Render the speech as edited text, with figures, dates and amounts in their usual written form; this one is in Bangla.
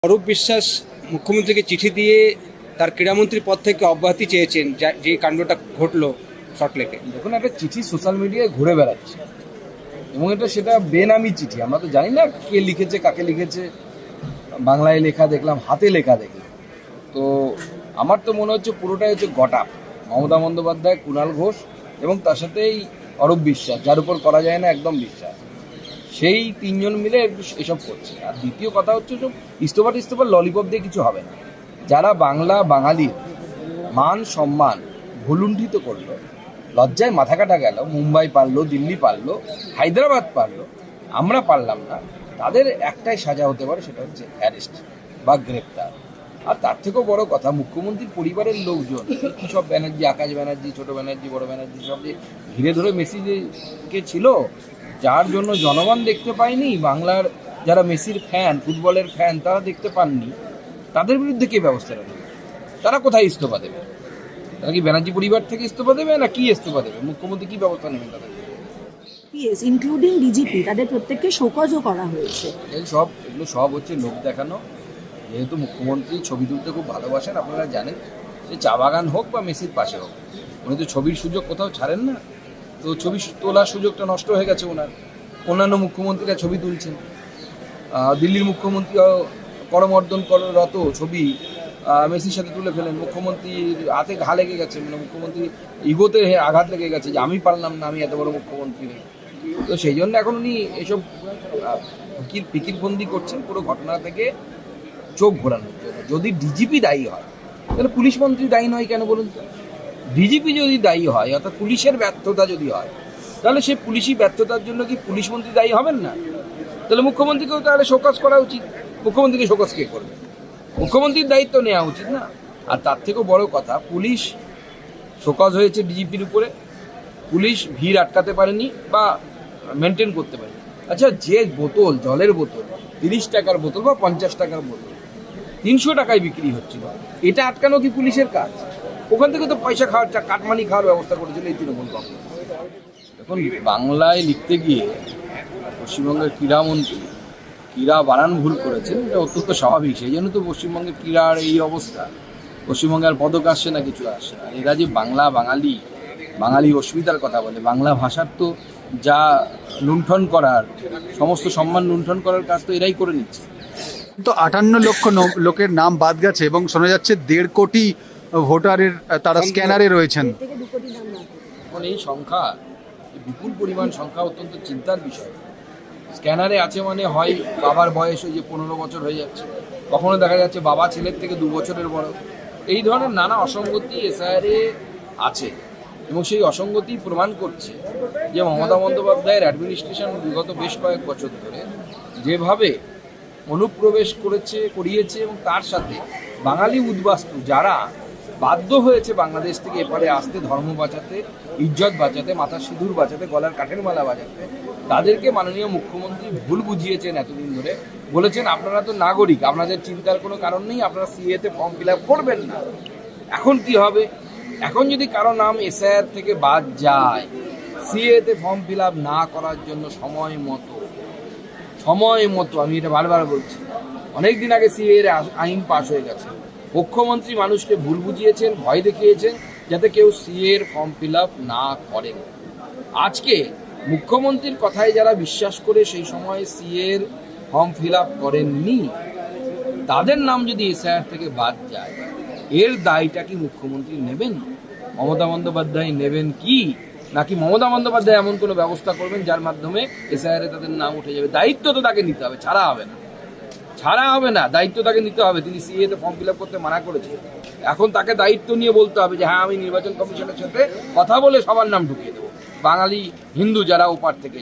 অরূপ বিশ্বাস মুখ্যমন্ত্রীকে চিঠি দিয়ে তার ক্রীড়ামন্ত্রীর পদ থেকে অব্যাহতি চেয়েছেন, যে কাণ্ডটা ঘটলো সল্টলেকে। দেখুন, একটা চিঠি সোশ্যাল মিডিয়ায় ঘুরে বেড়াচ্ছে এবং সেটা বেনামি চিঠি। আমরা তো জানি না কে লিখেছে, কাকে লিখেছে। বাংলায় লেখা দেখলাম, হাতে লেখা দেখলাম। তো আমার তো মনে হচ্ছে পুরোটাই হচ্ছে গটা মমতা বন্দ্যোপাধ্যায়, কুণাল ঘোষ এবং তার সাথেই অরূপ বিশ্বাস, যার উপর করা যায় না একদম বিশ্বাস, সেই তিনজন মিলে এসব করছে। আর দ্বিতীয় কথা হচ্ছে সব ইস্তফা ললিপপ দিয়ে কিছু হবে না। যারা বাঙালির মান সম্মান ভুলুণ্ঠিত করলো, লজ্জায় মাথা কাটা গেল, মুম্বাই পারলো, দিল্লি পারলো, হায়দ্রাবাদ পারলো, আমরা পারলাম না, তাদের একটাই সাজা হতে পারে, সেটা হচ্ছে অ্যারেস্ট বা গ্রেপ্তার। আর তার থেকেও বড় কথা, মুখ্যমন্ত্রীর পরিবারের লোকজন কি সব ব্যানার্জি, আকাশ ব্যানার্জি, ছোট ব্যানার্জি, বড় ব্যানার্জি সব যে ঘিরে ধরে মেসিকে ছিল, যার জন্য জনগণ দেখতে পায়নি, বাংলার যারা মেসির ফ্যান, ফুটবলের ফ্যান, তারা দেখতে পাননি, তাদের বিরুদ্ধে কে ব্যবস্থাটা নেবে? তারা কোথায় ইস্তফা দেবে? তারা কি ব্যানার্জি পরিবার থেকে ইস্তফা দেবে না কি ইস্তফা দেবে? মুখ্যমন্ত্রী কি ব্যবস্থা নেবেন তাদের? ইনক্লুডিং ডিজিপি, তাদের প্রত্যেককে শোকজও করা হয়েছে। এগুলো সব হচ্ছে লোক দেখানো। যেহেতু মুখ্যমন্ত্রী ছবি তুলতে খুব ভালোবাসেন, আপনারা জানেন, সে চা বাগান হোক বা মেসির পাশে হোক, উনি তো ছবির সুযোগ কোথাও ছাড়েন না। তো ছবি তোলার সুযোগটা নষ্ট হয়ে গেছে ওনার। অন্যান্য মুখ্যমন্ত্রীরা ছবি তুলছেন, দিল্লির মুখ্যমন্ত্রী করমর্দনরত ছবি মেসির সাথে তুলে ফেলেন। মুখ্যমন্ত্রীর হাতে ঘা লেগে গেছে, মানে মুখ্যমন্ত্রী ইগোতে আঘাত লেগে গেছে যে আমি পারলাম না, আমি এত বড় মুখ্যমন্ত্রী নেই। তো সেই জন্য এখন উনি এসব ফিকিরবন্দি করছেন পুরো ঘটনা থেকে চোখ ঘোরানোর জন্য। যদি ডিজিপি দায়ী হয়, তাহলে পুলিশ মন্ত্রী দায়ী নয় কেন বলুন তো? ডিজিপি যদি দায়ী হয়, অর্থাৎ পুলিশের ব্যর্থতা যদি হয়, তাহলে সে পুলিশি ব্যর্থতার জন্য কি পুলিশ মন্ত্রী দায়ী হবেন না? তাহলে মুখ্যমন্ত্রীকেও তাহলে শোকজ করা উচিত। মুখ্যমন্ত্রীকে শোকজ কে করবে? মুখ্যমন্ত্রীর দায়িত্ব নেওয়া উচিত না? আর তার থেকেও বড় কথা, পুলিশ শোকজ হয়েছে ডিজিপির উপরে, পুলিশ ভিড় আটকাতে পারেনি বা মেনটেন করতে পারেনি। আচ্ছা, যে বোতল, জলের বোতল 30 টাকার বোতল বা 50 টাকার বোতল 300 টাকায় বিক্রি হচ্ছিল, এটা আটকানো কি পুলিশের কাজ? ওখান থেকে তো পয়সা খাওয়ার, কাটমানি খাওয়ার ব্যবস্থা করেছিল এই তৃণমূল কংগ্রেস। এখন বাংলায় লিখতে গিয়ে পশ্চিমবঙ্গের ক্রীড়ামন্ত্রী ক্রীড়া বানান ভুল করেছেন, এটা অত্যন্ত স্বাভাবিক। সেই জন্য তো পশ্চিমবঙ্গের ক্রীড়ার এই অবস্থা। পশ্চিমবঙ্গে আর পদক আসছে না, কিছু আসছে না। এরা যে বাঙালি অস্মিতার কথা বলে, বাংলা ভাষার তো যা লুণ্ঠন করার, সমস্ত সম্মান লুণ্ঠন করার কাজ তো এরাই করে নিচ্ছে। তো 58 লক্ষ লোকের নাম বাদ গেছে এবং শোনা যাচ্ছে 1.5 কোটি ভোটারের তারা স্ক্যানারে রয়েছেন। এখন এই সংখ্যা, বিপুল পরিমাণ সংখ্যা, অত্যন্ত চিন্তার বিষয়। স্ক্যানারে আছে মানে হয় বাবার বয়স ওই যে 15 বছর হয়ে যাচ্ছে, কখনো দেখা যাচ্ছে বাবা ছেলের থেকে 2 বছরের বড়। এই ধরনের নানা অসঙ্গতি এসআইআরে আছে এবং সেই অসঙ্গতি প্রমাণ করছে যে মমতা বন্দ্যোপাধ্যায়ের অ্যাডমিনিস্ট্রেশন বিগত বেশ কয়েক বছর ধরে যেভাবে অনুপ্রবেশ করিয়েছে এবং তার সাথে বাঙালি উদ্বাস্তু যারা বাধ্য হয়েছে বাংলাদেশ থেকে এপারে আসতে, ধর্ম বাঁচাতে, ইজ্জত বাঁচাতে, মাথার সিঁদুর বাঁচাতে, গলার কাঠের মালা বাঁচাতে, তাদেরকে মাননীয় মুখ্যমন্ত্রী ভুল বুঝিয়েছেন এতদিন ধরে। বলেছেন আপনারা তো নাগরিক, আপনাদের চিন্তার কোনো কারণ নেই, আপনারা সিএতে ফর্ম ফিল আপ করবেন না। এখন কি হবে? এখন যদি কারো নাম এসআইআর থেকে বাদ যায়, সিএতে ফর্ম ফিল আপ না করার জন্য সময় মতো, আমি এটা বারবার বলছি, অনেক দিন আগে সিএ এর আইন পাশ হয়ে গেছে। মুখ্যমন্ত্রী মানুষকে ভুল বুঝিয়েছেন, ভয় দেখিয়েছেন যাতে কেউ সিএ এর ফর্ম ফিল আপ না করেন। আজকে মুখ্যমন্ত্রীর কথায় যারা বিশ্বাস করে সেই সময় সিএ এর ফর্ম ফিল আপ করেননি, তাদের নাম যদি এসআইআর থেকে বাদ যায়, এর দায়টা কি মুখ্যমন্ত্রী নেবেন? মমতা বন্দ্যোপাধ্যায় নেবেন কি? নাকি মমতা বন্দ্যোপাধ্যায় এমন কোনো ব্যবস্থা করবেন যার মাধ্যমে এসআইআরে তাদের নাম উঠে যাবে? দায়িত্ব তো তাকে নিতে হবে, ছাড়া হবে না, দায়িত্ব তাকে নিতে হবে। তিনি সিএতে ফর্ম ফিল আপ করতে মানা করেছেন, এখন তাকে দায়িত্ব নিয়ে বলতে হবে যে হ্যাঁ, আমি নির্বাচন কমিশনের সাথে কথা বলে সবার নাম ঢুকিয়ে দেবো, বাঙালি হিন্দু যারা ওপার থেকে এসেছে।